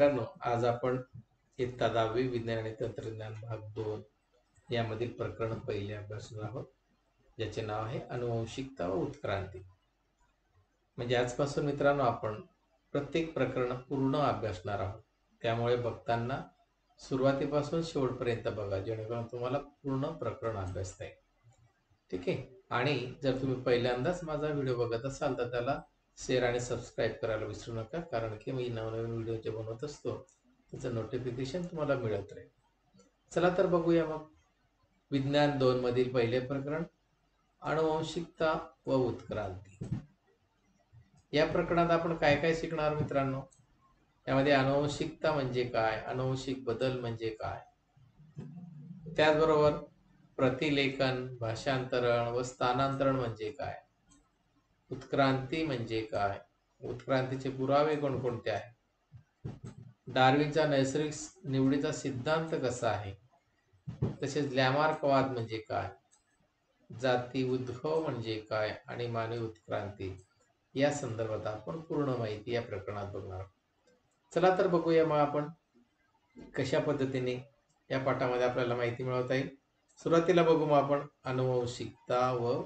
मित्रांनो, आज आपण इयत्ता 10वी विज्ञान आणि तंत्रज्ञान भाग 2 यामधील प्रकरण पहिले अभ्यासणार आहोत, ज्याचे नाव आहे अनुवंशिकता व उत्क्रांती. म्हणजे आजपासून मित्रांनो आपण प्रत्येक प्रकरण पूर्ण अभ्यासणार आहोत. त्यामुळे बघताना सुरुवातीपासून शेवटपर्यंत बघा, जेणेकरून तुम्हाला पूर्ण प्रकरण अभ्यासता येईल. ठीक आहे. आणि जर तुम्ही पहिल्यांदाच माझा व्हिडिओ बघत असाल तर त्याला शेअर आणि सबस्क्राईब करायला विसरू नका, कारण की मी नवनवीन व्हिडिओ जे बनवत असतो त्याचं नोटिफिकेशन तुम्हाला मिळत राहील. चला तर बघूया मग विज्ञान 2 मधील पहिले प्रकरण, अनुवंशिकता व उत्क्रांती. या प्रकरणात आपण काय काय शिकणार मित्रांनो? यामध्ये अनुवंशिकता म्हणजे काय, अनुवंशिक बदल म्हणजे काय, त्याचबरोबर प्रतिलेखन, भाषांतरण व स्थानांतरण म्हणजे काय, उत्क्रांती म्हणजे काय, उत्क्रांतीचे पुरावे कोणकोणते आहेत, डार्विनचा नैसर्गिक निवडीचा सिद्धांत कसा आहे, तसेच लॅमार्कवाद म्हणजे काय, जाती उद्भव म्हणजे काय आणि मानवी उत्क्रांती या संदर्भात आपण पूर्ण माहिती या प्रकरणात बघणार. चला तर बघूया मग आपण कशा पद्धतीने या पाठामध्ये आपल्याला माहिती मिळवता येईल. सुरुवातीला बघू मग आपण अनुवंशिकता व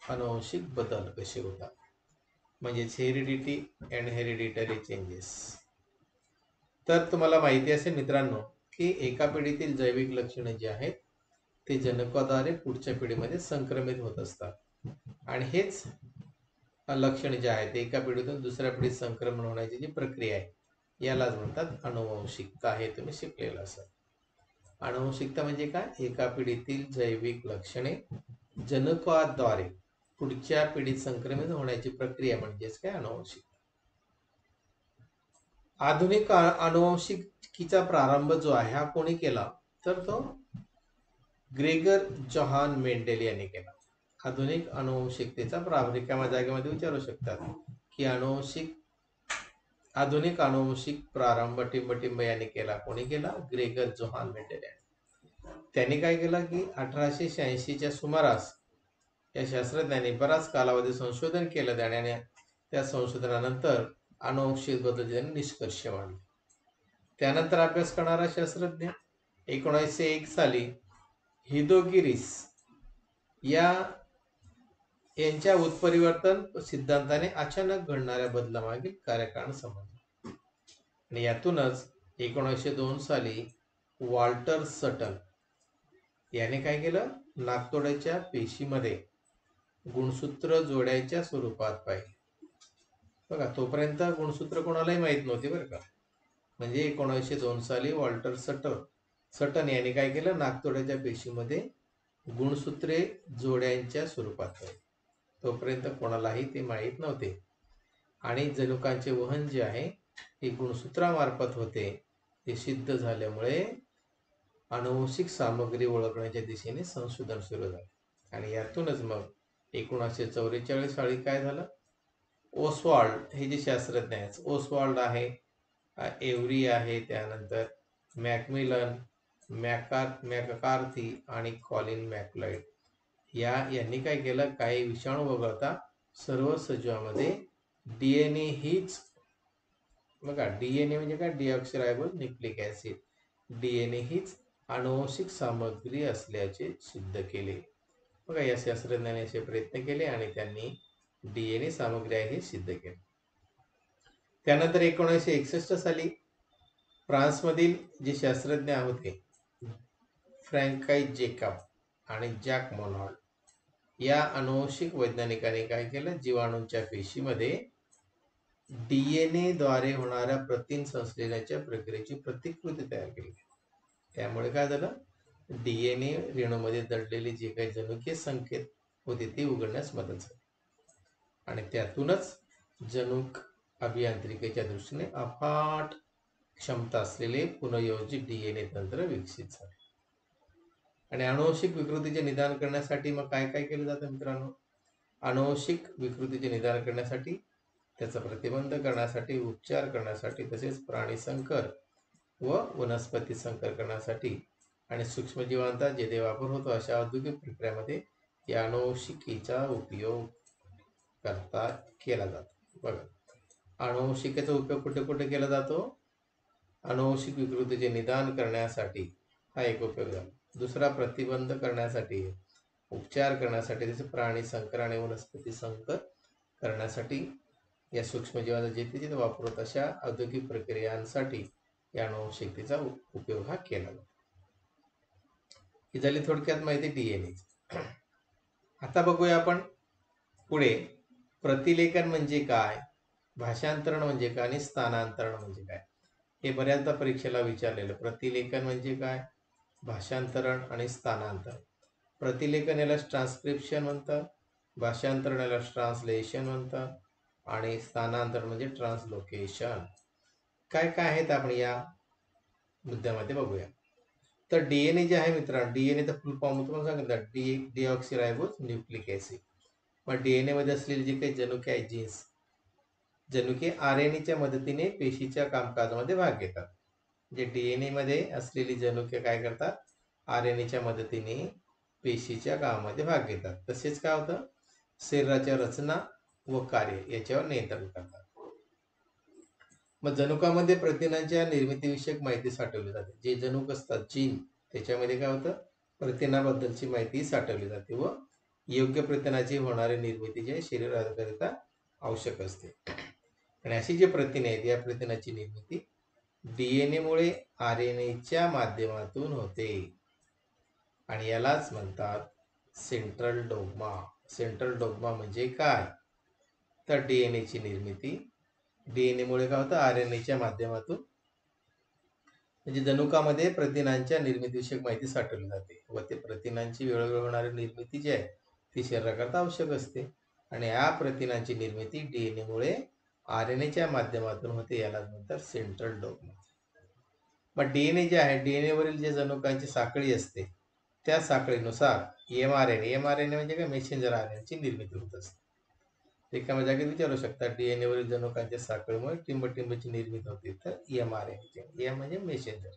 अनुवंशिक बदल कसे होतात, म्हणजेच हेरिडिटी अँड हेरिडिटरी चेंजेस. तर तुम्हाला माहिती असेल मित्रांनो की एका पिढीतील जैविक लक्षणे जे आहेत ते जनकाद्वारे पुढच्या पिढीमध्ये संक्रमित होत असतात, आणि हेच लक्षणे जे आहेत एका पिढीतून दुसऱ्या पिढीत संक्रमण होण्याची जी प्रक्रिया आहे यालाच म्हणतात अनुवंशिकता. हे तुम्ही शिकलेलं असाल. अनुवंशिकता म्हणजे काय, एका पिढीतील जैविक लक्षणे जनकाद्वारे पुढच्या पिढीत संक्रमित होण्याची प्रक्रिया म्हणजेच काय, अनुवंशिकता. आधुनिक अनुवंशिकीचा प्रारंभ जो आहे हा कोणी केला, तर तो ग्रेगर जोहान मेंडेल यांनी केला. आधुनिक अनुवंशिकतेचा प्रारंभ जागेमध्ये विचारू शकतात की आधुनिक अनुवंशिक प्रारंभ टिंबटिंब यांनी केला. कोणी केला, ग्रेगर जोहान मेंडेल यांनी. त्यांनी काय केलं की 1886च्या सुमारास या शास्त्रज्ञांनी बराच कालावधी संशोधन केलं, त्याने त्या संशोधनानंतर अनुवंशिक बदलाचे निष्कर्ष मांडले. त्यानंतर अभ्यास करणारा शास्त्रज्ञ 1901 साली हिदोगिरिस यांच्या उत्परिवर्तन सिद्धांताने अचानक घडणाऱ्या बदलामागील कार्यकारण समजले, आणि यातूनच 1902 साली वॉल्टर सटन याने काय केलं, नाकतोड्याच्या पेशीमध्ये गुणसूत्र जोड्यांच्या स्वरूपात पाहिले. बघा, तोपर्यंत गुणसूत्र कोणालाही माहीत नव्हती बरं का. म्हणजे 1902 साली वॉल्टर सटन यांनी काय केलं, नाकतोड्याच्या पेशीमध्ये गुणसूत्रे जोड्यांच्या स्वरूपात पाहिले. तोपर्यंत कोणालाही ते माहीत नव्हते, आणि जनुकांचे वहन जे आहे हे गुणसूत्रामार्फत होते हे सिद्ध झाल्यामुळे अनुवंशिक सामग्री ओळखण्याच्या दिशेने संशोधन सुरू झाले. आणि यातूनच मग 1944 साली काय झालं, ओसवाल्ड हे जे शास्त्रज्ञ आहेत, ओसवाल्ड आहे, एव्हरी आहे, त्यानंतर मॅकमिलन, मॅककार्थी आणि कॉलिन मॅकलाइड यांनी काय केलं, काही विषाणू वगळता सर्व सजीवांमध्ये डीएनए हीच, बघा डीएनए म्हणजे काय, डिऑक्सिरायबोज न्यूक्लिक ऍसिड, डीएनए हीच अनुवंशिक सामग्री असल्याचे सिद्ध केले. बघा, या शास्त्रज्ञाने असे प्रयत्न केले आणि त्यांनी डीएनए सामग्री आहे हे सिद्ध केले. त्यानंतर 1961 साली फ्रान्समधील जे शास्त्रज्ञ होते फ्रँकाईज जेकब आणि जॅक मोनॉल्ड या अनुवंशिक वैज्ञानिकांनी काय केलं, जीवाणूंच्या पेशीमध्ये डीएनए द्वारे होणाऱ्या प्रथिन संश्लेषणाच्या प्रक्रियेची प्रतिकृती तयार केली. त्यामुळे काय झालं, डीएनए रेणूमध्ये दडलेले जे काही जनुकीय संकेत होते ते उघडण्यास मदत झाली, आणि त्यातूनच जनुक अभियांत्रिकेच्या दृष्टीने अफाट क्षमता असलेले पुनर्योजित डीएनए तंत्र विकसित झाले. आणि अनुवंशिक विकृतीचे निदान करण्यासाठी मग काय काय केलं जातं मित्रांनो, अनुवंशिक विकृतीचे निदान करण्यासाठी, त्याचा प्रतिबंध करण्यासाठी, उपचार करण्यासाठी, तसेच प्राणी संकर व वनस्पती संकर करण्यासाठी आणि सूक्ष्मजीवांचा जेथे वापर होतो अशा औद्योगिक प्रक्रियामध्ये या अनुवंशिकीचा उपयोग केला जातो. बघा, अनुवंशिकेचा उपयोग कुठे कुठे केला जातो, अनुवंशिक विकृतीचे निदान करण्यासाठी हा एक उपयोग झाला. दुसरा प्रतिबंध करण्यासाठी, उपचार करण्यासाठी, जसे प्राणी संकर आणि वनस्पती संकर करण्यासाठी या सूक्ष्मजीवाचा जिथे जिथे वापरत अशा औद्योगिक प्रक्रियांसाठी या अनुवंशिकतेचा उपयोग हा केला जातो. ही झाली थोडक्यात माहिती डीएनए. आता बघूया आपण पुढे प्रतिलेखन म्हणजे काय, भाषांतरण म्हणजे काय आणि स्थानांतरण म्हणजे काय. हे बऱ्याचदा परीक्षेला विचारलेलं. प्रतिलेखन म्हणजे काय, भाषांतरण आणि स्थानांतरण. प्रतिलेखन याला ट्रान्सक्रिप्शन म्हणतात, भाषांतरण याला ट्रान्सलेशन म्हणतात आणि स्थानांतरण म्हणजे ट्रान्सलोकेशन. काय काय आहेत आपण या मुद्द्यामध्ये बघूया. तर डीएनए जे आहे मित्रांनो, डीएनएचा फुल फॉर्म तुम्हाला सांगितलं, डीऑक्सिरायबोज न्यूक्लिक ऍसिड. मग डीएनए मध्ये असलेले जे काही जनुके आहेत, जीन्स, जनुके आरएनएच्या मदतीने पेशीच्या कामकाजामध्ये भाग घेतात. जे डीएनए मध्ये असलेली जनुके काय करतात, आरएनएच्या मदतीने पेशीच्या कामामध्ये भाग घेतात. तसेच काय होतं, शरीराच्या रचना व कार्य याच्यावर नियंत्रण करतात. मग जनुकामध्ये प्रथिनांच्या निर्मितीविषयक माहिती साठवली जाते. जे जनुक असतात, जीन, त्याच्यामध्ये काय होतं, प्रथिनाबद्दलची माहिती साठवली जाते व योग्य प्रथिनाची होणारी निर्मिती जे शरीराकरिता आवश्यक असते. आणि अशी जे प्रथिने आहेत, या प्रथिनाची निर्मिती डीएनए मुळे आरएनएच्या माध्यमातून होते आणि यालाच म्हणतात सेंट्रल डोग्मा. सेंट्रल डोग्मा म्हणजे काय, तर डीएनएची निर्मिती डीएनए मुळे काय होतं, आरएनएच्या माध्यमातून, म्हणजे जनुकामध्ये प्रथिनांच्या निर्मितीविषयक माहिती साठवली जाते व ते प्रथिनांची वेळोवेळी होणारी निर्मिती जी आहे ती शरीराकरता आवश्यक असते. आणि या प्रथिनांची निर्मिती डीएनए मुळे आरएनएच्या माध्यमातून होते, याला म्हणतात सेंट्रल डोग्मा. मग डीएनए जे आहे, डीएनए वरील जे जनुकांची साखळी असते त्या साखळीनुसार एमआरएनए म्हणजे काय, मेसेंजर आरएनएची निर्मिती होत असते. एका जागेत विचारू शकतात, डीएनए वरील जनुकांच्या साखळीमुळे टिंबटिंबची निर्मिती होते, तर एमआरएनए, एम म्हणजे मेसेंजर.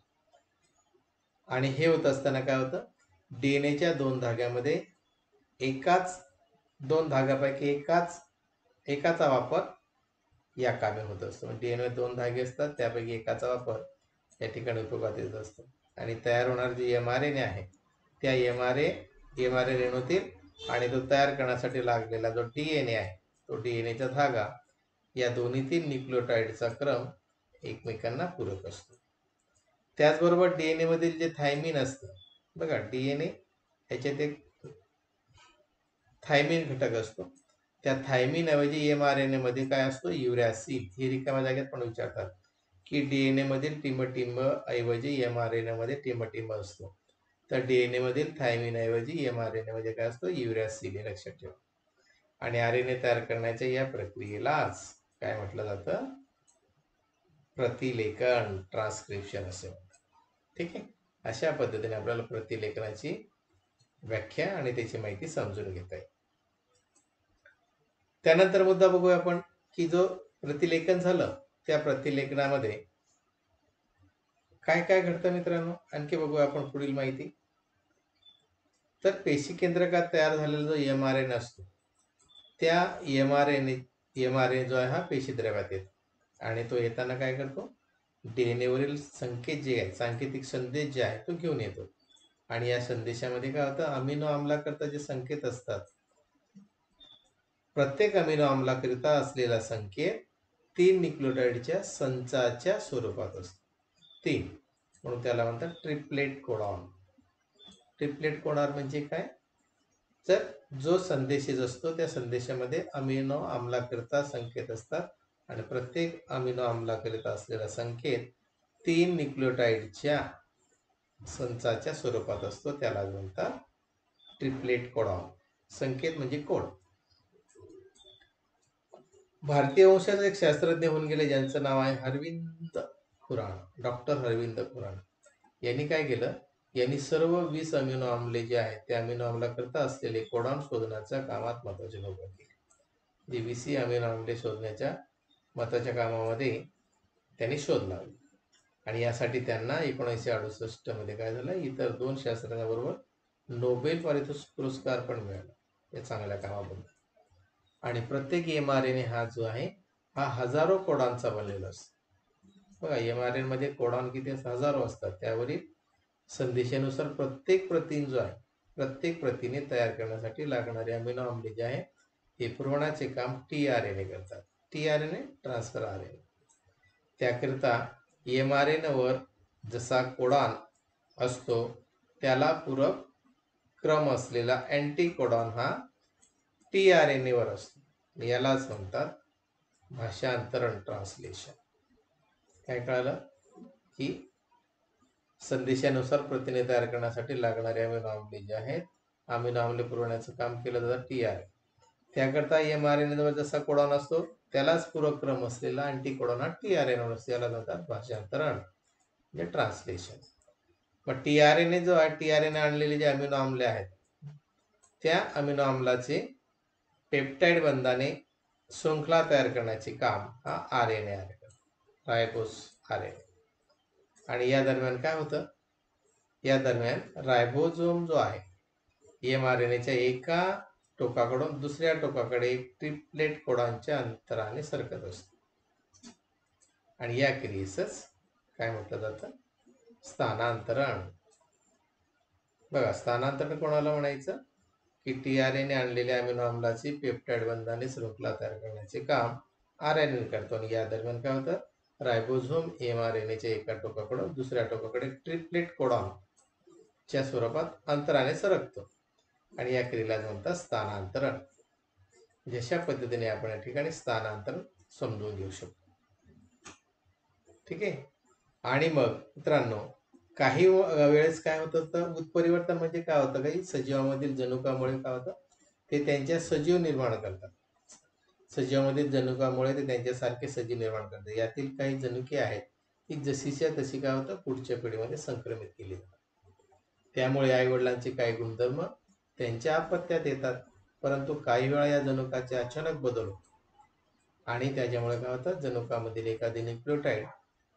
आणि हे होत असताना काय होतं, डीएनएच्या दोन धाग्यामध्ये दोन धाग्यापैकी एकाचा वापर या कामे होत असतो. डीएनए दोन धागे असतात, त्यापैकी एकाचा वापर या ठिकाणी उपयोगात येत असतो. आणि तयार होणारे जे एमआरएनए आहे त्या एमआरएनए होतील आणि तो तयार करण्यासाठी लागलेला जो डीएनए आहे तो डीएनएचा धागा, या दोन्हीतील न्यूक्लियोटाइडचा क्रम एकमेकांना पूरक असतो. त्याचबरोबर डीएनए मधील जे थायमिन असतं बघा, डीएनए ह्याच्यात एक थायमिन घटक असतो. त्या थायमिन ऐवजी एमआरएनए मध्ये काय असतो, युरॅसिल. हे रिकाम्या जागेत पण विचारतात की डीएनए मधील टिंबटिंब ऐवजी एमआरएनए मध्ये टिंबटिंब असतो, तर डीएनए मधील थायमिन ऐवजी एमआरएनए मध्ये काय असतो, युरॅसिल. हे लक्षात ठेवा. आणि आरएनए तयार करण्याच्या या प्रक्रियेलाच काय म्हटलं जातं, प्रतिलेखन, ट्रान्सक्रिप्शन असे म्हणतात. ठीक आहे. अशा पद्धतीने आपल्याला प्रतिलेखनाची व्याख्या आणि त्याची माहिती समजून घेता येईल. त्यानंतर मुद्दा बघूया आपण की जो प्रतिलेखन झालं त्या प्रतिलेखनामध्ये काय काय घडतं मित्रांनो, आणखी बघूया आपण पुढील माहिती. तर पेशी केंद्रकात तयार झालेला जो एमआरएनए असतो त्या एमआरएनए जो आहे हा पेशी द्रव्यात येतो आणि तो येताना काय करतो, डीएनए वरील संकेत जे आहे, सांकेतिक संदेश जे आहे तो घेऊन येतो. आणि या संदेशामध्ये काय होतं, अमिनो आम्लाकरिता जे संकेत असतात, प्रत्येक अमिनो आम्लाकरिता असलेला संकेत 3 न्यूक्लियोटाइडच्या संचाच्या स्वरूपात असतो. 3, म्हणून त्याला म्हणतात ट्रिपलेट कोडॉन. ट्रिपलेट कोडॉन म्हणजे काय, तर जो संदेश असतो त्या संदेशामध्ये अमिनो आम्लाकरिता संकेत असतात आणि प्रत्येक अमिनो आम्लाकरिता असलेला संकेत 3 न्यूक्लियोटाइडच्या संचाच्या स्वरूपात असतो, त्याला म्हणतात ट्रिपलेट कोडॉन. संकेत म्हणजे कोड. भारतीय वंशाचा एक शास्त्रज्ञ होऊन गेले ज्यांचं नाव आहे हरविंद खुराना, डॉक्टर हरविंद खुराना. यांनी काय केलं, यांनी सर्व 20 अमिनो आम्ले जे आहेत त्या अमिनो आम्लाकरिता असलेले कोडॉन शोधण्याच्या कामात महत्वाची भूमिका केली. जे 20 अमिनो आम्ले शोधण्याच्या महत्वाच्या कामामध्ये त्यांनी शोध लावले आणि यासाठी त्यांना 1968 मध्ये काय झालं, इतर 2 शास्त्रज्ञांबरोबर नोबेल पारितोषिक पुरस्कार पण मिळाला या चांगल्या कामाबद्दल. आणि प्रत्येक एमआरएनए हा जो आहे हा हजारो कोडॉनचा बनलेला असतो. बघा mRNA मध्ये कोडॉन किती हजारो असतात. त्यावरील संदेशानुसार प्रत्येक प्रतीन जो आहे, प्रत्येक प्रतीने तयार करण्यासाठी लागणारे अमिनो आम्ले जे आहे हे पुरवण्याचे काम tRNA करतात. tRNA transfer RNA. त्याकरिता mRNA वर जसा कोडॉन असतो त्याला पूरक क्रम असलेला अँटीकोडॉन हा tRNA वर असतो. यालाच म्हणतात भाषांतरण, ट्रान्सलेशन. काय कळालं की संदेशानुसार प्रथिने तयार करण्यासाठी लागणारे अमिनो आम्ले जे आहेत, अमिनो आम्ले पुरवण्याचं काम केलं जातं tRNA. त्याकरता mRNA वर जसा कोडॉन असतो त्यालाच पूरक क्रम असलेला अँटीकोडॉन हा tRNA वर असतो. याला म्हणतात भाषांतरण म्हणजे ट्रान्सलेशन. मग tRNA जो आहे, tRNA आणलेले जे अमिनो आम्ले आहेत त्या अमिनो आम्लाचे पेप्टाइड बंधाने शृंखला तयार करण्याचे काम हा RNA करतो, रायबोस RNA. आणि या दरम्यान काय होतं, या दरम्यान रायबोझोम जो आहे mRNAच्या एका टोकाकडून दुसऱ्या टोकाकडे एक ट्रिप्लेट कोडॉनच्या अंतराने सरकत असतो. आणि या क्रियेसच काय म्हटलं जातं, स्थानांतरण. बघा, स्थानांतरण कोणाला म्हणायचं की tRNA आणलेल्या अमिनो आम्लाची पेप्टाइड बंधाने शृंखला तयार करण्याचे काम RNA करतो. आणि या दरम्यान काय होतं, रायबोझोम mRNAच्या एका टोकाकडून दुसऱ्या टोकाकडे ट्रिप्लेट कोडॉनच्या स्वरूपात अंतराने सरकतो. आणि या क्रियेला म्हणतात स्थानांतरण. जशा पद्धतीने आपण या ठिकाणी स्थानांतरण समजून घेऊ शकतो. ठीक आहे. आणि मग मित्रांनो, काही वेळेस काय होतं, तर उत्परिवर्तन म्हणजे काय होतं, काही सजीवामधील जनुकामुळे काय होतं, ते त्यांच्या सजीव निर्माण करतात. सजीवामधील जनुकामुळे ते त्यांच्यासारखे सजीव निर्माण करतात. यातील काही जनुके आहेत की जशीच्या तशी काय होतं, पुढच्या पिढीमध्ये संक्रमित केली जातात. त्यामुळे आई वडिलांचे काही गुणधर्म त्यांच्या अपत्यात येतात. परंतु काही वेळा या जनुकाचे अचानक बदल होतो आणि त्याच्यामुळे काय होतं, जनुकामधील एखादी न्यूक्लियोटाइड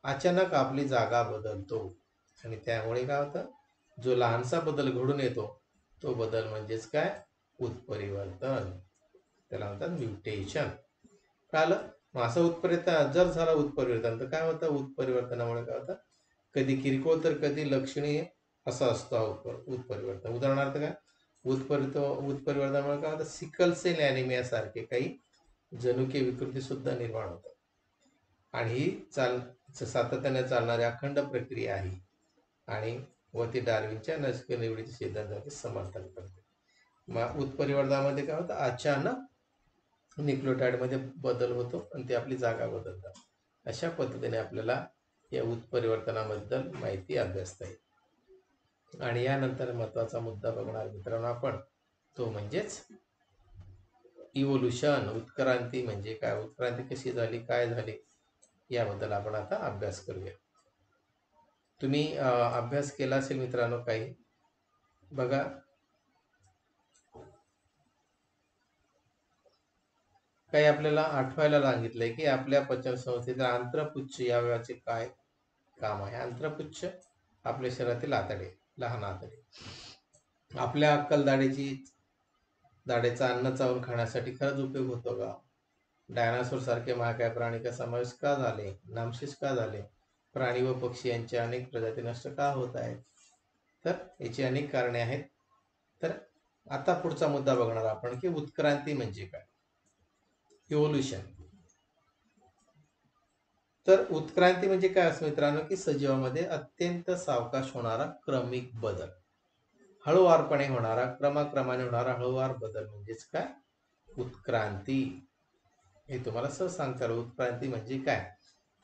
अचानक आपली जागा बदलतो. आणि त्यामुळे काय होतं, जो लहानसा बदल घडून येतो तो बदल म्हणजेच काय, उत्परिवर्तन. त्याला म्हणतात म्युटेशन. कळालं? मग असं उत्परिवर्तन जर झालं उत्परिवर्तन तर काय होतं, उत्परिवर्तनामुळे काय होतं, कधी किरकोळ तर कधी लक्षणीय असं असतो उत्परिवर्तन. उदाहरणार्थ काय, उत्परिवर्तनामुळे काय होतं, सिकल सेल ॲनिमिया सारखे काही जनुकीय विकृती सुद्धा निर्माण होतात. आणि ही सातत्याने चालणारी अखंड प्रक्रिया आहे आणि व ती डार्विनच्या नैसर्गिक निवडीच्या सिद्धांताचे समर्थन करते. मग उत्परिवर्तनामध्ये काय होतं, अचानक न्यूक्लियोटाइडमध्ये बदल होतो आणि ते आपली जागा बदलतात. अशा पद्धतीने आपल्याला या उत्परिवर्तनाबद्दल माहिती अभ्यासता येईल. आणि यानंतर महत्वाचा मुद्दा बघणार मित्रांनो आपण, तो म्हणजेच इव्होल्युशन. उत्क्रांती म्हणजे काय, उत्क्रांती कशी झाली, काय झाली, याबद्दल आपण आता अभ्यास करूया. तुम्ही अभ्यास केला असेल मित्रांनो काही. बघा, काही आपल्याला आठवायला सांगितलंय की आपल्या पचन संस्थेच्या आंत्रपुच्छ या अवयवाचे काय काम आहे. आंत्रपुच्छ आपल्या शरीरातील आतडे, लहान आतडे. आपल्या अक्कल दाढेचा अन्न चावून खाण्यासाठी खरंच उपयोग होतो का? डायनासोर सारखे महाकाय प्राणी का समावेश का झाले, नामशेष का झाले, प्राणी व पक्षी यांच्या अनेक प्रजाती नष्ट का होत आहेत, तर याची अनेक कारणे आहेत. तर आता पुढचा मुद्दा बघणार आपण की उत्क्रांती म्हणजे काय, इव्होल्युशन. तर उत्क्रांती म्हणजे काय असं मित्रांनो, की सजीवामध्ये अत्यंत सावकाश होणारा क्रमिक बदल, हळूवारपणे होणारा, क्रमाक्रमाने होणारा हळूवार बदल म्हणजेच काय, उत्क्रांती. हे तुम्हाला सहज सांगता येईल. उत्क्रांती म्हणजे काय,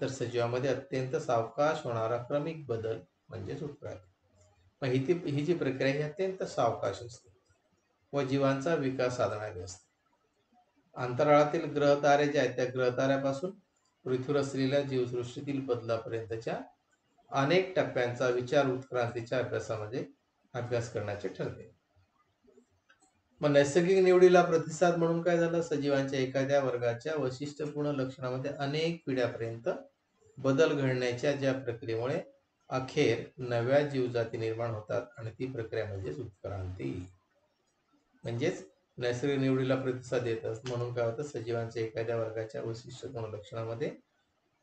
तर सजीवामध्ये अत्यंत सावकाश होणारा क्रमिक बदल म्हणजेच उत्क्रांती. मग ही जी प्रक्रिया ही अत्यंत सावकाश असते व जीवांचा विकास साधणारी असते. अंतराळातील ग्रहतारे जे आहेत त्या ग्रहताऱ्यापासून पृथ्वीवर असलेल्या जीवसृष्टीतील बदलापर्यंतच्या अनेक टप्प्यांचा विचार उत्क्रांतीच्या अभ्यास करण्याचे ठरते. मग नैसर्गिक निवडीला प्रतिसाद म्हणून काय झालं, सजीवांच्या एखाद्या वर्गाच्या वैशिष्ट्यपूर्ण लक्षणामध्ये अनेक पिढ्यापर्यंत बदल घडण्याच्या ज्या प्रक्रियेमुळे अखेर नव्या जीवजाती निर्माण होतात आणि ती प्रक्रिया म्हणजेच उत्क्रांती. म्हणजेच नैसर्गिक निवडीला प्रतिसाद देतात म्हणून काय होतं, सजीवांच्या एखाद्या वर्गाच्या वैशिष्ट्यपूर्ण लक्षणामध्ये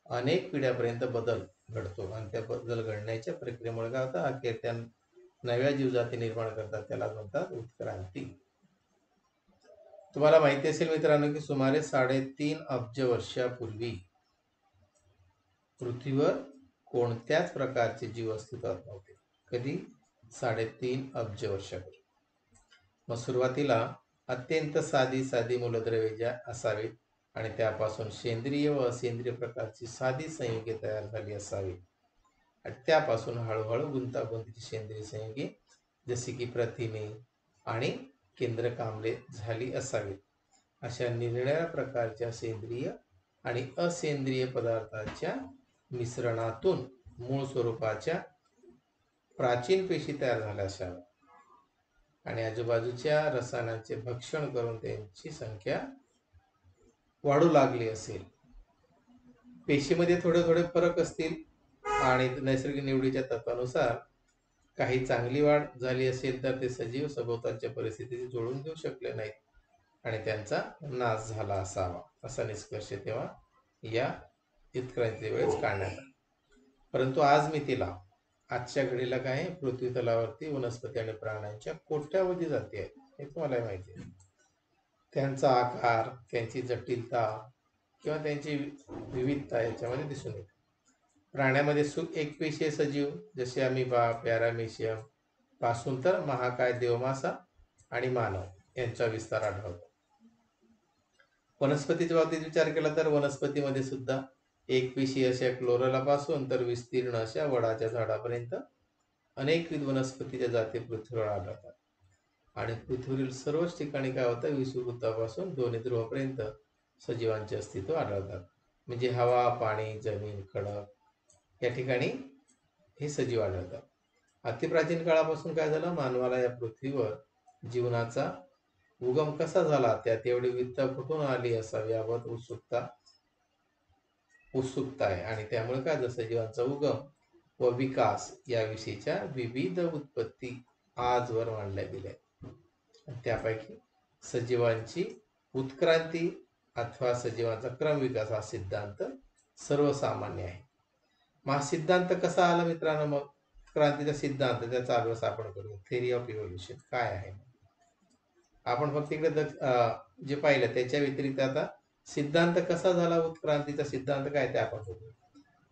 अनेक पिढ्यापर्यंत बदल घडतो आणि त्या बदल घडण्याच्या प्रक्रियेमुळे काय होतं, अखेर त्या नव्या जीवजाती निर्माण करतात, त्याला म्हणतात उत्क्रांती. तुम्हाला माहिती असेल मित्रांनो की सुमारे 3.5 अब्ज वर्षापूर्वी पृथ्वीवर कोणत्याच प्रकारचे जीव अस्तित्वात नव्हते. कधी? 3.5 अब्ज वर्षापूर्वी. मग सुरुवातीला अत्यंत साधी मूलद्रव्ये असावीत आणि त्यापासून सेंद्रिय व असेंद्रिय प्रकारची साधी संयुगे तयार झाली असावी आणि त्यापासून हळूहळू गुंतागुंतीची सेंद्रिय संयुगे जशी की प्रथिने आणि केंद्रक आम्ले झाली असावीत. अशा निरनिराळ्या प्रकारच्या सेंद्रिय आणि असेंद्रिय पदार्थाच्या मिश्रणातून मूळ स्वरूपाच्या प्राचीन पेशी तयार झाल्या असाव्या आणि आजूबाजूच्या रसायनांचे भक्षण करून त्यांची संख्या वाढू लागली असेल. पेशीमध्ये थोडे फरक असतील आणि नैसर्गिक निवडीच्या तत्वानुसार काही चांगली वाढ झाली असेल तर ते सजीव सभोवतालच्या परिस्थितीशी जुळून घेऊ शकले नाहीत आणि त्यांचा नाश झाला असावा, असा निष्कर्ष तेव्हा या उत्क्रांती वेळेस काढण्यात आला. परंतु आज मी तिला आजच्या घडीला काय आहे, पृथ्वी तलावरती वनस्पती आणि प्राण्यांच्या कोट्यावधी जाती आहेत, हे तुम्हाला माहिती आहे. त्यांचा आकार, त्यांची जटिलता किंवा त्यांची विविधता याच्यामध्ये दिसून येते. प्राण्यामध्ये एकपेशीय सजीव जसे अमिबा, पॅरामेशियम पासून तर महाकाय, देवमासा आणि मानव यांचा विस्तार आढळतो. वनस्पतीच्या बाबतीत विचार केला तर वनस्पतीमध्ये सुद्धा एकपेशीय अशा क्लोरेलापासून तर विस्तीर्ण अशा वडाच्या झाडापर्यंत अनेकविध वनस्पतीच्या जाती पृथ्वीवर आढळतात आणि पृथ्वीवरील सर्वच ठिकाणी काय होतं, विषुववृत्तापासून दोन्ही ध्रुवापर्यंत सजीवांचे अस्तित्व आढळतात. म्हणजे हवा, पाणी, जमीन, खडक या ठिकाणी हे सजीव आढळतात. अतिप्राचीन काळापासून काय झालं, मानवाला या पृथ्वीवर जीवनाचा उगम कसा झाला, त्यात एवढी विविधता कुठून आली असावी याबाबत उत्सुकता आहे आणि त्यामुळे काय झालं, सजीवांचा उगम व विकास याविषयीच्या विविध उत्पत्ती आजवर मांडल्या गेल्या. त्यापैकी सजीवांची उत्क्रांती अथवा सजीवांचा क्रम विकास हा सिद्धांत सर्वसामान्य आहे. मग हा सिद्धांत कसा आला मित्रांनो? मग क्रांतीचा सिद्धांत, त्याचा अभ्यास आपण करू. थेरी ऑफ इव्होल्युशन काय आहे आपण फक्त इकडे जे पाहिलं त्याच्या व्यतिरिक्त आता सिद्धांत कसा झाला, उत्क्रांतीचा सिद्धांत काय ते आपण बघू.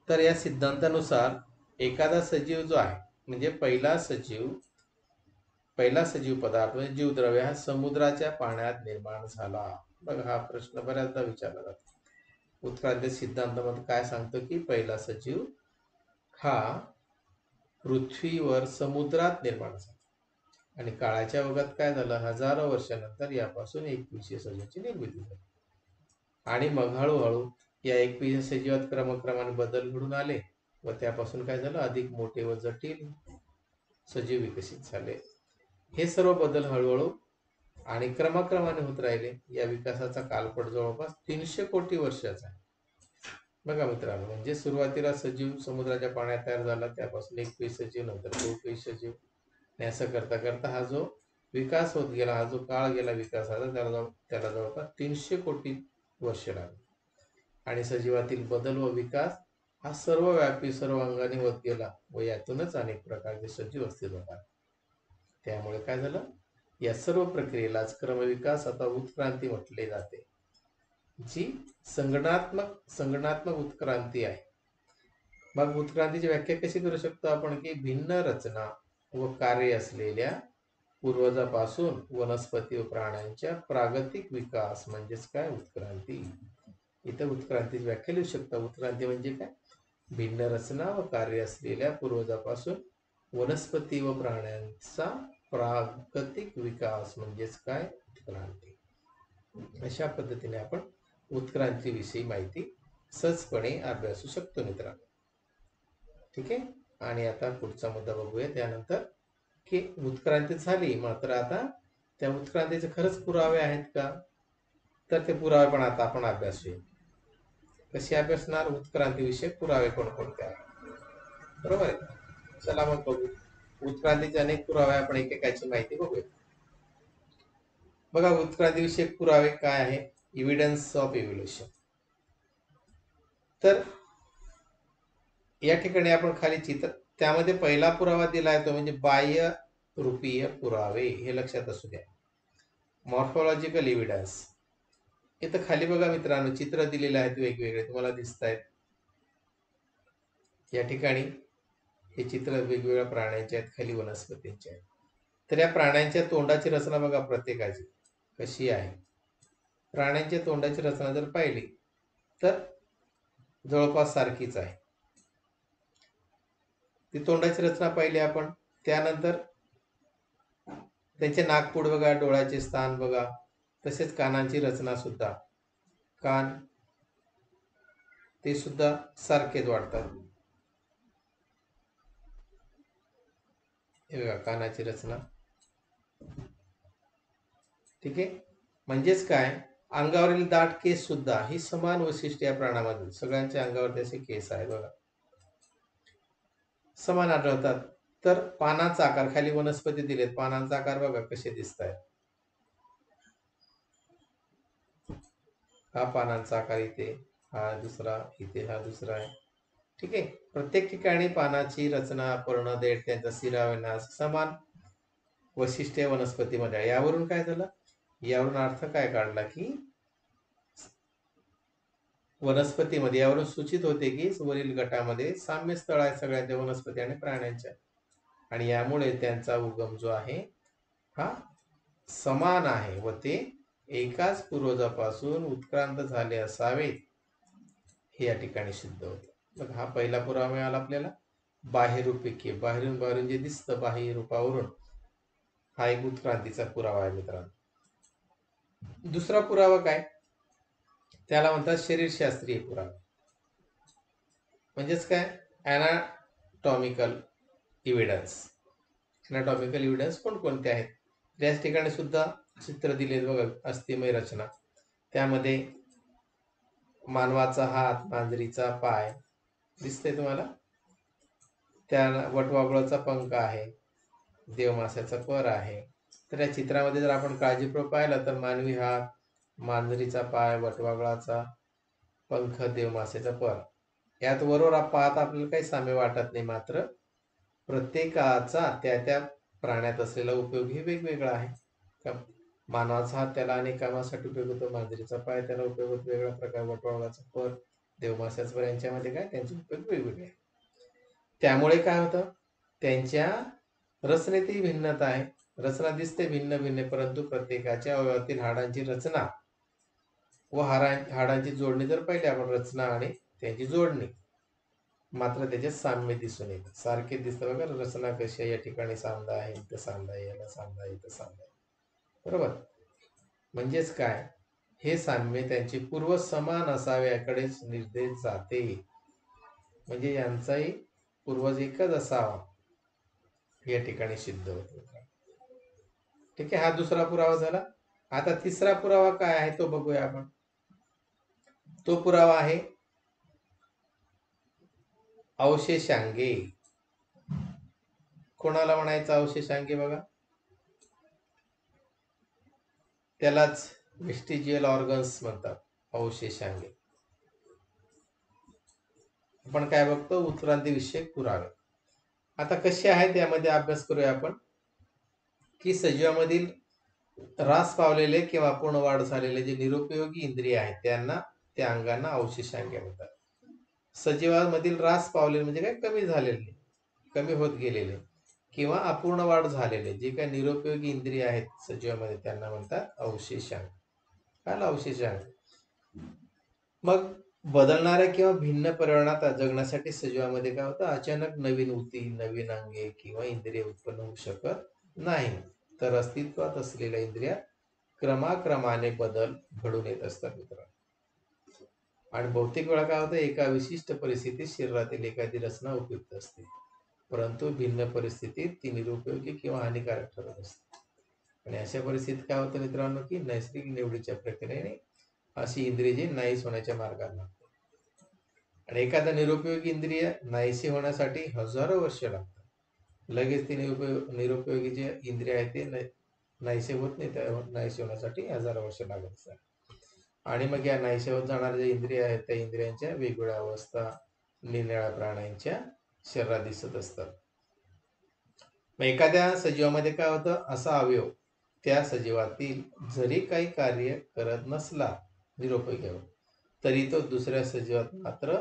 तर या सिद्धांतानुसार एखादा सजीव जो आहे म्हणजे पहिला सजीव पदार्थ म्हणजे जीवद्रव्य हा समुद्राच्या पाण्यात निर्माण झाला. बघा हा प्रश्न बऱ्याचदा विचारला जातो. उत्क्रांती सिद्धांतामध्ये काय सांगतो की पहिला सजीव हा पृथ्वीवर समुद्रात निर्माण झाला आणि काळाच्या ओघात काय झालं, हजारो वर्षानंतर यापासून एकपेशीय सजीवाची निर्मिती झाली आणि मग हळूहळू या एकपेशीय सजीवात क्रमक्रमाने बदल घडून आले व त्यापासून काय झालं, अधिक मोठे व जटिल सजीव विकसित झाले. हे सर्व बदल हळूहळू आणि क्रमक्रमाने होत राहिले. या विकासाचा कालपट जवळपास 300 कोटी वर्षाचा आहे. बघा मित्रांनो, म्हणजे सुरुवातीला सजीव समुद्राच्या पाण्यात तयार झाला, त्यापासून एकपेशीय सजीव, नंतर बहुपेशीय सजीव आणि असं करता करता हा जो विकास होत गेला, हा जो काळ गेला विकासाचा, त्याला जवळपास 300 कोटी वर्ष लागली आणि सजीवातील बदल व विकास हा सर्वव्यापी सर्व अंगाने होत गेला व यातूनच अनेक प्रकारचे सजीव अस्तित्वात आले. त्यामुळे काय झालं, या सर्व प्रक्रियेलाच क्रमविकास अथवा उत्क्रांती म्हटले जाते, जी संगणनात्मक उत्क्रांती आहे. मग उत्क्रांतीची व्याख्या कशी करू शकतो आपण की भिन्न रचना व कार्य असलेल्या पूर्वजापासून वनस्पती व प्राण्यांच्या प्रागतिक विकास म्हणजेच काय, उत्क्रांती. इथं उत्क्रांतीची व्याख्या लिहू शकता. उत्क्रांती म्हणजे काय, भिन्न रचना व कार्य असलेल्या पूर्वजापासून वनस्पती व प्राण्यांचा प्रागतिक विकास म्हणजेच काय, उत्क्रांती. अशा पद्धतीने आपण उत्क्रांतीविषयी माहिती सहजपणे अभ्यासू शकतो मित्रांनो. ठीक आहे. आणि आता पुढचा मुद्दा बघूया त्यानंतर की उत्क्रांती झाली, मात्र आता त्या उत्क्रांतीचे खरंच पुरावे आहेत का, तर ते पुरावे पण आता आपण अभ्यासूया. कसे अभ्यासणार, उत्क्रांतीविषयक पुरावे कोणकोणते आहेत, बरोबर आहे. चला मग बघू. उत्क्रांतीचे अनेक पुरावे आपण एकेकाची माहिती बघूया. बघा उत्क्रांतीविषयक पुरावे काय आहे, एव्हिडन्स ऑफ इव्होल्युशन. तर या ठिकाणी आपण खाली चित्र, त्यामध्ये पहिला पुरावा दिला आहे तो म्हणजे बाह्य रूपीय पुरावे, हे लक्षात असू द्या. Morphological evidence. इथं खाली बघा मित्रांनो, चित्र दिलेले आहेत वेगवेगळे, तुम्हाला दिसत आहेत. या ठिकाणी हे चित्र वेगवेगळ्या प्राण्यांचे आहेत, खाली वनस्पतींचे आहेत. तर या प्राण्यांच्या तोंडाची रचना बघा प्रत्येकाची कशी आहे. प्राण्यांच्या तोंडाची रचना जर पाहिली तर जवळपास सारखीच आहे. ती तोंडाची रचना पाहिली आपण. त्यानंतर त्यांचे नाकपूड बघा, डोळ्याचे स्थान बघा, तसेच कानांची रचना सुद्धा, कान ते सुद्धा सारखेच वाटतात. हे बघा कानाची रचना. ठीक आहे. म्हणजेच काय, अंगावरील दाट केस सुद्धा ही समान वैशिष्ट्य या प्राण्यामध्ये, सगळ्यांच्या अंगावर त्याचे केस आहेत बघा, समान आढळतात. तर पानांचा आकार, खाली वनस्पती दिलेत, पानांचा आकार बघा कसे दिसत आहेत. हा पानांचा आकार इथे, हा दुसरा इथे, हा दुसरा आहे. ठीक आहे. प्रत्येक ठिकाणी पानाची रचना, पर्णदेठ, त्यांचा शिराविन्यास समान वैशिष्ट्य वनस्पतीमध्ये. यावरून काय झालं, यावरून अर्थ काय काढला की वनस्पतीमध्ये, यावरून सूचित होते की वरील गटामध्ये साम्य स्थळ आहे सगळ्यांच्या वनस्पती आणि प्राण्यांच्या, आणि यामुळे त्यांचा उगम जो आहे हा समान आहे व ते एकाच पूर्वजापासून उत्क्रांत झाले असावेत, हे या ठिकाणी सिद्ध होते. मग हा पहिला पुरावा मिळाला आपल्याला. बाह्यरूपिके, बाहेरून जे दिसतं बाह्य रूपावरून, हा एक उत्क्रांतीचा पुरावा आहे मित्रांनो. दुसरा पुरावा काय, त्याला म्हणतात शरीरशास्त्रीय पुरावा. म्हणजेच काय, ॲनाटॉमिकल इव्हिडन्स. ॲनाटॉमिकल इव्हिडन्स कोणकोणते आहेत, त्याच ठिकाणी सुद्धा चित्र दिले बघा, अस्थिमय रचना. त्यामध्ये मानवाचा हात, मांजरीचा पाय दिसतंय तुम्हाला, त्या वटवाघळाचा पंख आहे, देवमाशाचा पर आहे. तर या चित्रामध्ये जर आपण काळजीपूर्वक पाहिलं तर मानवी हात, मांजरीचा पाय, वटवाघळाचा पंख, देवमाशाचा पर, यात वरोरा पाहत आपल्याला काही साम्य वाटत नाही. मात्र प्रत्येकाचा त्या त्या प्राण्यात असलेला उपयोग हे वेगवेगळा आहे. मानवाचा हात त्याला अनेक कामासाठी उपयोग होतो, मांजरीचा पाय त्याला उपयोग होतो वेगळ्या प्रकार, वटवाघळाचा पर, देवमाशाचा पर, यांच्यामध्ये काय त्यांचे उपयोग वेगवेगळे. त्यामुळे काय होतं, त्यांच्या रचनेतही भिन्नता आहे. रचना दिसते भिन्न भिन्न, परंतु प्रत्येकाच्या अवयवातील हाडांची रचना व हाडांची जोडणी जर पाहिली आपण, रचना आणि त्यांची जोडणी, मात्र त्याच्यात साम्य दिसून येतं, सारखे दिसतं बघा. रचना कशी आहे, या ठिकाणी सांधा आहे, इथं सांधा आहे, याला सांधा आहे, इथं सांधा आहे, बरोबर. म्हणजेच काय, हे साम्य त्यांचे पूर्व समान असावे याकडेच निर्देश जाते. म्हणजे यांचाही पूर्वज एकच असावा, या ठिकाणी सिद्ध होतो. ठीक आहे. हा दुसरा पुरावा झाला. आता तिसरा पुरावा काय आहे तो बघूया आपण. तो पुरावा आहे अवशेषांगे. कोणाला म्हणायचं अवशेषांगे बघा, त्यालाच वेस्टिजियल ऑर्गन्स म्हणतात, अवशेषांगे. आपण काय बघतो, उत्क्रांती विषयक पुरावे. आता कसे आहे त्यामध्ये अभ्यास करूया आपण, की सजीवामधील ऱ्हास पावलेले किंवा पूर्ण वाढ झालेले जे निरुपयोगी इंद्रिय आहेत त्यांना, त्या अंगांना अवशेषांगे म्हणतात. सजीवांमधील ऱ्हास पावलेले म्हणजे काय, कमी झालेले, कमी होत गेलेले किंवा अपूर्ण वाढ झालेले जे काही निरुपयोगी इंद्रिय आहेत सजीवामध्ये त्यांना म्हणतात अवशेषांग. काय अवशेषांग. मग बदलणाऱ्या किंवा भिन्न पर्यावरणात जगण्यासाठी सजीवामध्ये काय होतं, अचानक नवीन ऊती, नवीन अंगे किंवा इंद्रिय उत्पन्न होऊ शकत नाही. तर अस्तित्वात असलेल्या इंद्रियात क्रमाक्रमाने बदल घडून येत असतात मित्रांनो. आणि बहुतेक वेळा काय होतं, एका विशिष्ट परिस्थितीत शरीरातील एखादी रचना उपयुक्त असते, परंतु भिन्न परिस्थितीत ती निरुपयोगी किंवा हानिकारक ठरत असते. आणि अशा परिस्थितीत काय होतं मित्रांनो, की नैसर्गिक निवडीच्या प्रक्रियेने अशी इंद्रिये नाहीस होण्याच्या मार्गाला लागतात. आणि एखादा निरुपयोगी इंद्रिय नाहीसे होण्यासाठी हजारो वर्ष लागतात. लगेच ती निरुपयोगी जे इंद्रिय आहे ते नाहीसे होत नाही, त्या नाहीसे होण्यासाठी हजारो वर्ष लागत असतात. आणि मग या नाहीसे होत जाणारे जे इंद्रिय आहेत त्या इंद्रियांच्या वेगवेगळ्या अवस्था, निरनिराळ्या प्राण्यांच्या शरीरात दिसत असतात. मग एखाद्या सजीवामध्ये काय होतं, असा अवयव त्या सजीवातील जरी काही कार्य करत नसला निरुपयोगी अवयव, तरी तो दुसऱ्या सजीवात मात्र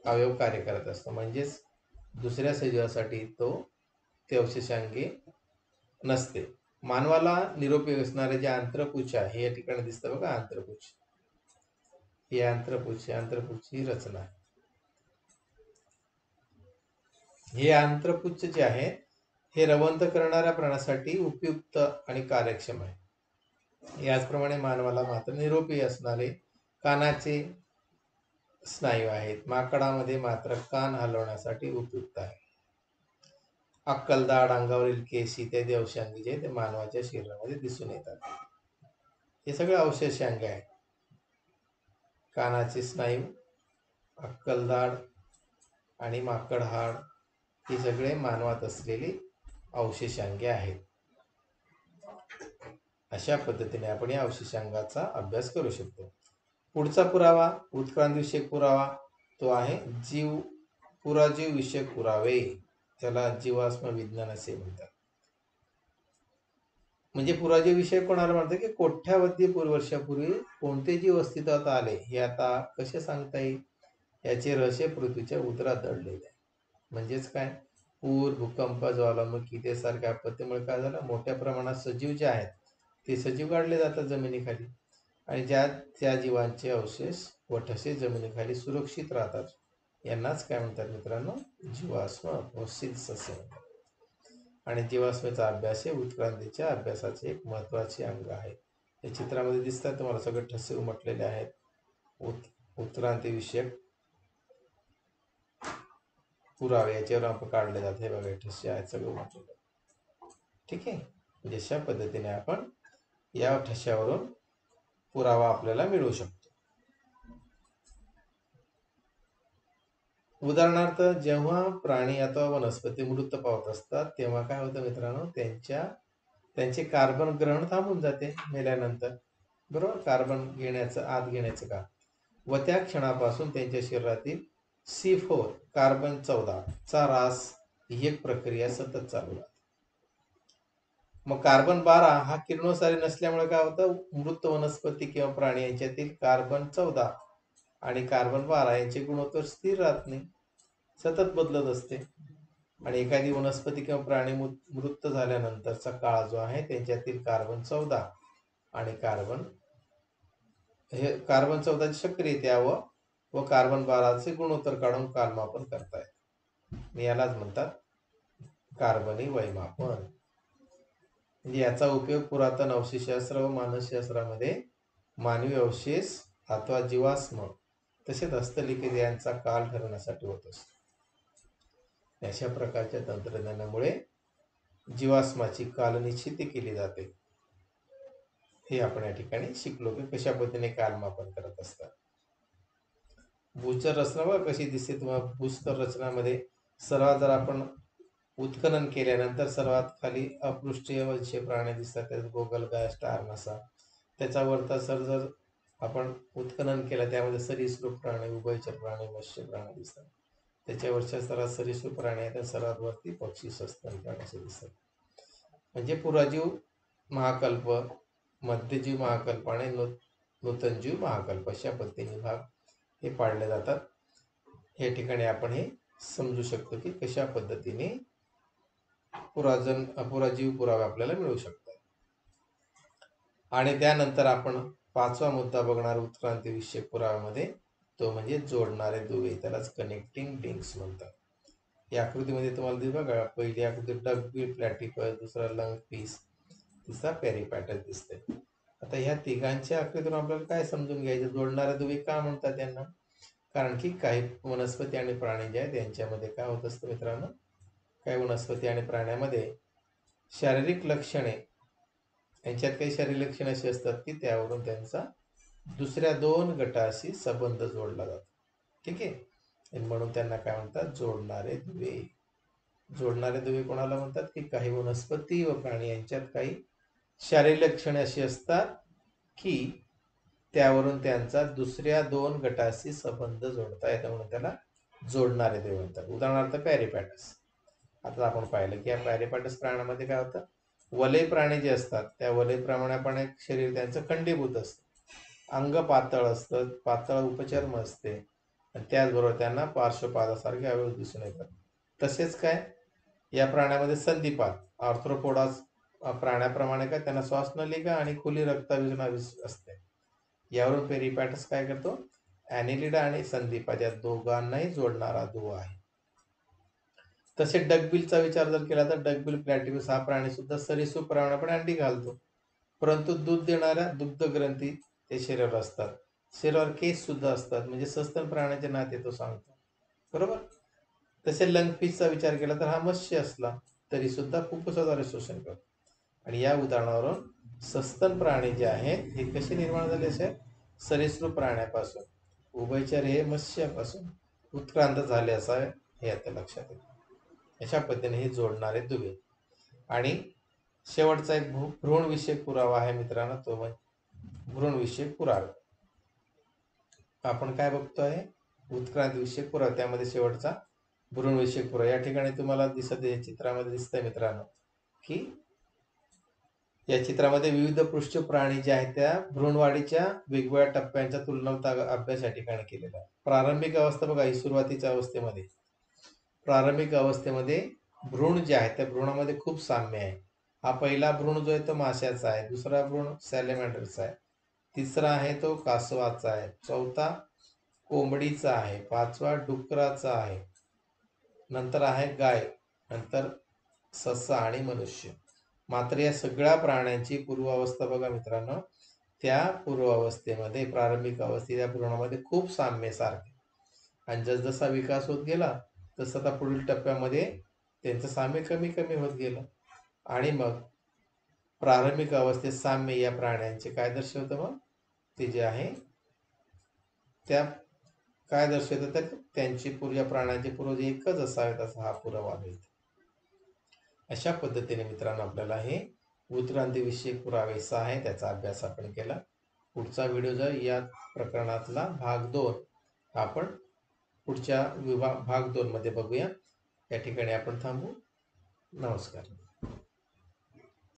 अवयव कार्य करत असतो. म्हणजेच दुसऱ्या सजीवासाठी तो ते अवशेषांगी नसते. मानवाला निरुपयोगी असणारे जे आंत्रपुच्छ आहे, हे या ठिकाणी दिसतं बघा, आंत्रपुच्छ. ही आंत्रपुच्छची रचना आहे. हे आंत्रपुच्छ जे आहे हे रवंथ करणाऱ्या प्राण्यासाठी उपयुक्त आणि कार्यक्षम आहे. याचप्रमाणे मानवाला मात्र निरुपयोगी असणारे कानाचे स्नायू आहेत. माकडामध्ये मात्र कान हलवण्यासाठी उपयुक्त आहे. अक्कल, अंगावरील केस इत्यादी अवशेषांगी जे ते मानवाच्या शरीरामध्ये दिसून येतात. हे सगळे अवशेषांग आहेत. कानाचे स्नायू, अक्कलदाढ आणि माकड हाड ही सगळे मानवात असलेली अवशेषांगे आहेत. अशा पद्धतीने आपण या अवशेषांगाचा अभ्यास करू शकतो. पुढचा पुरावा, उत्क्रांतीविषयक पुरावा, तो आहे पुराजीव विषयक पुरावे. त्याला जीवाश्म विज्ञान असे म्हणतात. म्हणजे पुराजीव विषय कोणाला म्हणतात की कोट्यावधी वर्षापूर्वी कोणते जीव अस्तित्वात आले हे आता कसे सांगता येईल, याचे रहस्य पृथ्वीच्या उदरात दडलेले आहे. म्हणजेच काय, पूर, भूकंप, ज्वालामुखी ते सारख्या आपत्तीमुळे काय झालं, मोठ्या प्रमाणात सजीव जे आहेत ते सजीव काढले जातात जमिनीखाली, आणि त्या जीवांचे अवशेष व ठसे जमिनीखाली सुरक्षित राहतात. यांनाच काय म्हणतात मित्रांनो, जीवाश्म फॉसिल्स असे म्हणतात. आणि जीवाश्मेचा अभ्यास हे उत्क्रांतीच्या अभ्यासाचे एक महत्वाचे अंग आहे. या चित्रामध्ये दिसतात तुम्हाला सगळे ठसे उमटलेले आहेत. उत्क्रांती विषयक पुरावे याच्यावर आपण काढले जाते. हे बघा, ठसे आहेत सगळे उमटलेले. ठीक आहे. म्हणजे अशा पद्धतीने आपण या ठश्यावरून पुरावा आपल्याला मिळू शकतो. उदाहरणार्थ, जेव्हा प्राणी अथवा वनस्पती मृत पावत असतात तेव्हा काय होतं मित्रांनो, त्यांचे कार्बन ग्रहण थांबून जाते मेल्यानंतर, बरोबर. कार्बन आत घेण्याचं काम, व त्या क्षणापासून त्यांच्या शरीरातील C4 कार्बन 14 चा ऱ्हास ही एक प्रक्रिया सतत चालू राहते. मग कार्बन 12 हा किरणोत्सारी नसल्यामुळे काय होतं, मृत वनस्पती किंवा प्राणी यांच्यातील कार्बन 14 आणि कार्बन 12 यांचे गुणोत्तर स्थिर राहत नाही, सतत बदलत असते. आणि एखादी वनस्पती किंवा प्राणी मृत झाल्यानंतरचा काळ जो आहे त्यांच्यातील कार्बन 14 आणि कार्बन 14 सक्रियता व कार्बन 12चे गुणोत्तर काढून कालमापन करतायत. यालाच म्हणतात कार्बनी वैमापन. म्हणजे याचा उपयोग पुरातन अवशेषशास्त्र व मानसशास्त्रामध्ये मानवी अवशेष अथवा जीवाश्म तसेच हस्तलिखित यांचा काल ठरवण्यासाठी होत असतो. अशा प्रकारच्या तंत्रज्ञानामुळे जीवाश्माची कालनिश्चिती केली जाते. हे आपण या ठिकाणी शिकलो की कशा पद्धतीने कालमापन करत असतात. भूस्तर रचना बघा कशी दिसते तुम्हाला. भूस्तर रचनामध्ये सर्वात जर आपण उत्खनन केल्यानंतर सर्वात खाली अपृष्ठीय वंशीय प्राणी दिसतात. त्यात गोगलगाय, स्टार मासा. त्याचा वरचा सर जर आपण उत्खनन केलं त्यामध्ये सरीसृप प्राणी, उभयचर प्राणी, मत्स्य प्राणी दिसतात. त्याच्यावरच्या सर्वात सरीसृप प्राणी आहेत, सर्वात वरती पक्षी, सस्तन प्राणी असे दिसतात. म्हणजे पुराजीव महाकल्प, मध्यजीव महाकल्प आणि नूतनजीव महाकल्प अशा पद्धतीने भाग हे पाडले जातात. या ठिकाणी आपण हे समजू शकतो की कशा पद्धतीने पुराजीव पुरावे आपल्याला मिळू शकतात. आणि त्यानंतर आपण 5वा मुद्दा बघणार उत्क्रांती विषयक पुराव्यामध्ये, तो म्हणजे जोडणारे दुवे. त्यालाच कनेक्टिंग लिंक्स म्हणतात. या आकृतीमध्ये तुम्हाला दिसत बघा, पहिली आकृती डकबिल प्लॅटिपस, दुसरा लंग पीस, तिसरा पेरिपॅटस दिसते. आता ह्या तिघांच्या आकृतीतून आपल्याला काय समजून घ्यायचं, जोडणारे दुवे का म्हणतात यांना, कारण की काही वनस्पती आणि प्राणी जे आहेत यांच्यामध्ये काय होत असतं मित्रांनो, काही वनस्पती आणि प्राण्यामध्ये शारीरिक लक्षणे, यांच्यात काही शारीरिक लक्षणे अशी असतात की त्यावरून त्यांचा दुसऱ्या 2 गटाशी संबंध जोडला जातो. ठीक आहे. म्हणून त्यांना काय म्हणतात, जोडणारे दुवे. जोडणारे दुवे कोणाला म्हणतात की काही वनस्पती व प्राणी यांच्यात काही शारीरिक लक्षणे अशी असतात की त्यावरून त्यांचा दुसऱ्या 2 गटाशी संबंध जोडता येतो, म्हणून त्याला जोडणारे दुवे म्हणतात. उदाहरणार्थ पॅरिपॅटस. आता आपण पाहिलं की या पॅरिपॅटस प्राण्यामध्ये काय होतं, वलय प्राणी जे असतात त्या वलय प्रमाणे शरीर त्यांचं खंडीभूत असतं, अंग पातळ असतं, पातळ उपचर्म असते, आणि त्याचबरोबर त्यांना पार्श्वपादासारखे अवयव दिसून येतात. तसेच काय, या प्राण्यामध्ये संधिपाद आर्थ्रोपोडास प्राण्याप्रमाणे काय त्यांना श्वासनलिका आणि खुली रक्ताभिसरण असते. यावरून पेरिपॅटस काय करतो, ॲनिलिडा आणि संधिपाद या दोघांनाही जोडणारा दुवा आहे. तसे डकबिलचा विचार जर केला तर डकबिल प्लॅटिपस हा प्राणी सुद्धा सरीसृप प्राण्याप्रमाणे अंडी घालतो, परंतु दूध देणाऱ्या दुग्ध ग्रंथी ते शरीरावर असतात. शरीरावर केस सुद्धा असतात, म्हणजे सस्तन प्राण्याचे नाते तो सांगतो, बरोबर. तसे लंगफिशचा विचार केला तर हा मत्स्य असला तरी सुद्धा फुफ्फुसाद्वारे शोषण करतो. आणि या उदाहरणावरून सस्तन प्राणी जे आहेत हे कसे निर्माण झाले असेल, सरीसृप प्राण्यापासून, उभयचर हे मत्स्यापासून उत्क्रांत झाले असावे हे आता लक्षात येईल. अशा पद्धतीने हे जोडणारे दुवे. आणि शेवटचा एक भ्रूणविषयक पुरावा आहे मित्रांनो, तो म्हणजे भ्रूणविषयक पुरावा. आपण काय बघतोय, उत्क्रांती विषयक पुरावा, त्यामध्ये शेवटचा भ्रूणविषयक पुरावा. या ठिकाणी तुम्हाला चित्रामध्ये दिसतंय मित्रांनो की या चित्रामध्ये विविध पृष्ठ प्राणी जे आहेत त्या भ्रूणवाढीच्या वेगवेगळ्या टप्प्यांच्या तुलनात्मक अभ्यास या ठिकाणी केलेला आहे. प्रारंभिक अवस्था बघा, ही सुरुवातीच्या अवस्थेमध्ये, प्रारंभिक अवस्थेमध्ये भ्रूण जे आहे त्या भ्रूणामध्ये खूप साम्य आहे. हा पहिला भ्रूण जो आहे तो माशाचा आहे, दुसरा भ्रूण सॅलेमँडरचा आहे, तिसरा आहे तो कासवाचा आहे, चौथा कोंबडीचा आहे, पाचवा डुकराचा आहे, नंतर आहे गाय, नंतर ससा आणि मनुष्य. मात्र या सगळ्या प्राण्यांची पूर्वावस्था बघा मित्रांनो, त्या पूर्वावस्थेमध्ये प्रारंभिक अवस्थेत या भ्रूणामध्ये खूप साम्य सारखे, आणि जसजसा विकास होत गेला तसं आता पुढील टप्प्यामध्ये त्यांचं साम्य कमी कमी होत गेलं. आणि मग प्रारंभिक अवस्थेत साम्य या प्राण्यांचे काय दर्शवतं, मग ते जे आहे त्या काय दर्शवतं, तर त्यांची या प्राण्यांचे पूर्वज एकच असावेत असा हा पुरावा मिळतो. अशा पद्धतीने मित्रांनो आपल्याला हे उत्क्रांती विषयक पुरावे आहे त्याचा अभ्यास आपण केला. पुढचा व्हिडिओ जर या प्रकरणातला भाग 2 आपण पुढच्या भाग 2 मध्ये बघूया. या ठिकाणी आपण थांबू. नमस्कार.